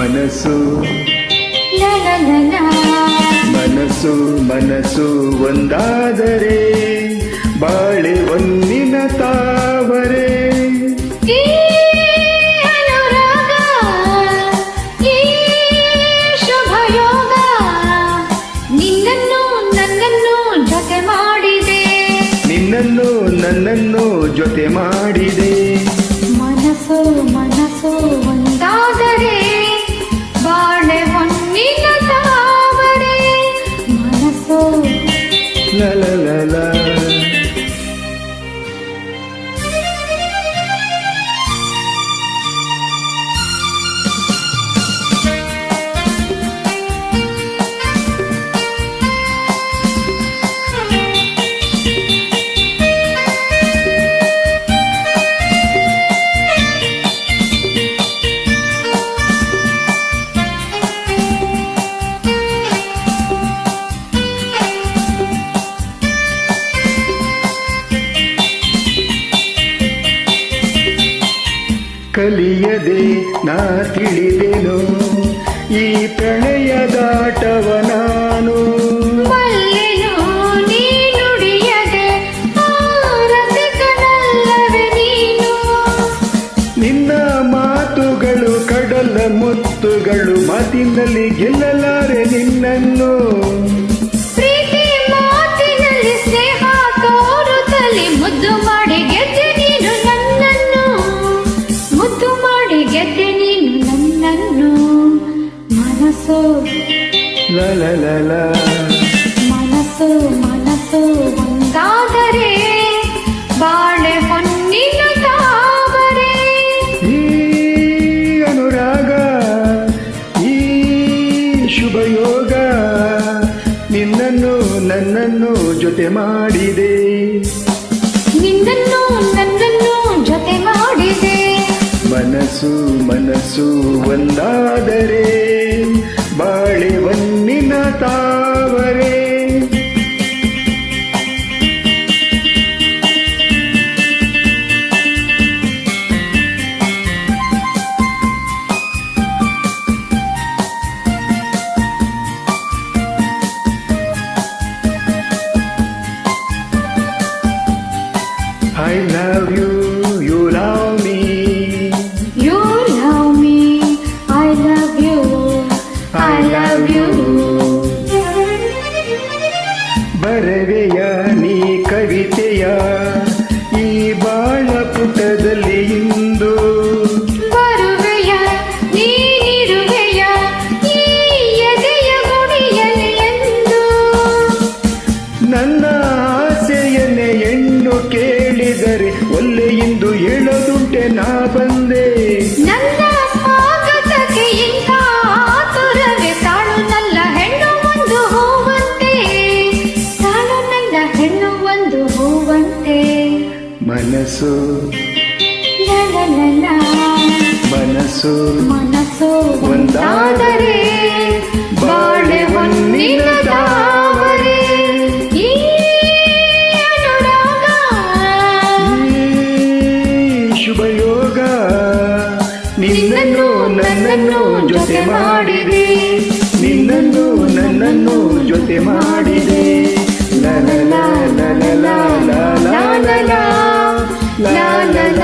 ಮನಸ್ಸು ಮನಸ್ಸು ಮನಸ್ಸು ಒಂದಾದರೆ ಬಾಳೆ ಹೊನ್ನಿನ ತಾವರೆ. ನಿನ್ನನ್ನು ನನ್ನನ್ನು ಜೊತೆ ಮಾಡಿದೆ. ಮನಸ್ಸು ಮನಸ್ಸು ಒಂದಾದರೆ ಬಾಳೆ ಹೊನ್ನಿನ ತಾವರೆ. ಮನಸ್ಸು ಲಲಲಲ. ಕಲಿಯದೆ ನಾ ತಿಳಿದೆನು ಈ ಪ್ರಣಯದಾಟವ ನಾನು. ಮಲ್ಲೆನು ನೀ ನುಡಿಯದೆ ರಸಿಕನಲ್ಲವೇ ನೀನು. ನಿನ್ನ ಮಾತುಗಳು ಕಡಲ ಮುತ್ತುಗಳು, ಮಾತಿನಲ್ಲಿ ಗೆಲ್ಲಲಾರೆ ನಿನ್ನನ್ನು. ಪ್ರೀತಿ ಮಾತಿನಲ್ಲಿ ಸ್ನೇಹ ತೋರುತ್ತಲಿ ಮುದ್ದು ಮಾಡಿ ಗೆದ್ದೆ ನೀನು ನನ್ನನ್ನು. ಮುದ್ದು ಮಾಡಿ ಗೆದ್ದೆ ನೀನು ನನ್ನನ್ನು. ಮನಸ್ಸು ಲಲಲಲ. ಮನಸ್ಸು ಮನಸ್ಸು ಒಂದಾದರೆ ಬಾಳೆ ಹೊನ್ನಿನ ತಾವರೆ. ಈ ಅನುರಾಗ ಈ ಶುಭಯೋಗ ನಿನ್ನನ್ನು ನನ್ನನ್ನು ಜೊತೆ ಮಾಡಿದೆ. ನಿನ್ನನ್ನು ನನ್ನನ್ನು ಜೊತೆ ಮಾಡಿದೆ. ಮನಸ್ಸು ಮನಸ್ಸು ಒಂದಾದರೆ ಬಾಳೆ ಹೊನ್ನಿನ ತಾವರೆ. I love you, you love me. You love me, I love you, I love you. ಬರವೆಯ ನೀ ಕವಿತೆಯ ಈ ಬಾಳ ಪುಟದಲ್ಲಿ ಇಂದು. ಬರುವೆಯ ನೀನಿರುವೆಯ ಈ ಎದೆಯ ಗುಡಿಯಲ್ಲಿ ಎಂದು. ನನ್ನ ಆಸೆಯನ್ನೇ ಹೆಣ್ಣು ಕೇಳಿದರೆ ಒಲ್ಲೆಯಿಂದ ಹೇಳದುಂಟೆ ನಾ ಬಂದೆ. ನನ್ನ ಸ್ವಾಗತಕ್ಕೆ ಇಂಥ ಆತುರವೇ. ತಾಳು ನನ್ನ ಹೆಣ್ಣು ಒಂದು ಹೂವಂತೆ, ತಾಳು ನನ್ನ ಹೆಣ್ಣು ಒಂದು ಹೂವಂತೆ. ಮನಸ್ಸು ಲಲಲಲ. ಮನಸ್ಸು ಮನಸ್ಸು ಒಂದಾದರೆ ಬಾಳೆ ಹೊನ್ನಿನ ತಾವರೆ. ಈ ಅನುರಾಗ ಈ ಶುಭಯೋಗ ನಿನ್ನನ್ನು ನನ್ನನ್ನು ಜೊತೆ ಮಾಡಿದೆ. ನಿನ್ನನ್ನು ನನ್ನನ್ನು ಜೊತೆ ಮಾಡಿದೆ. ಲಲಲ ಲಲಲ ಲಲಲ ಲಲಲ.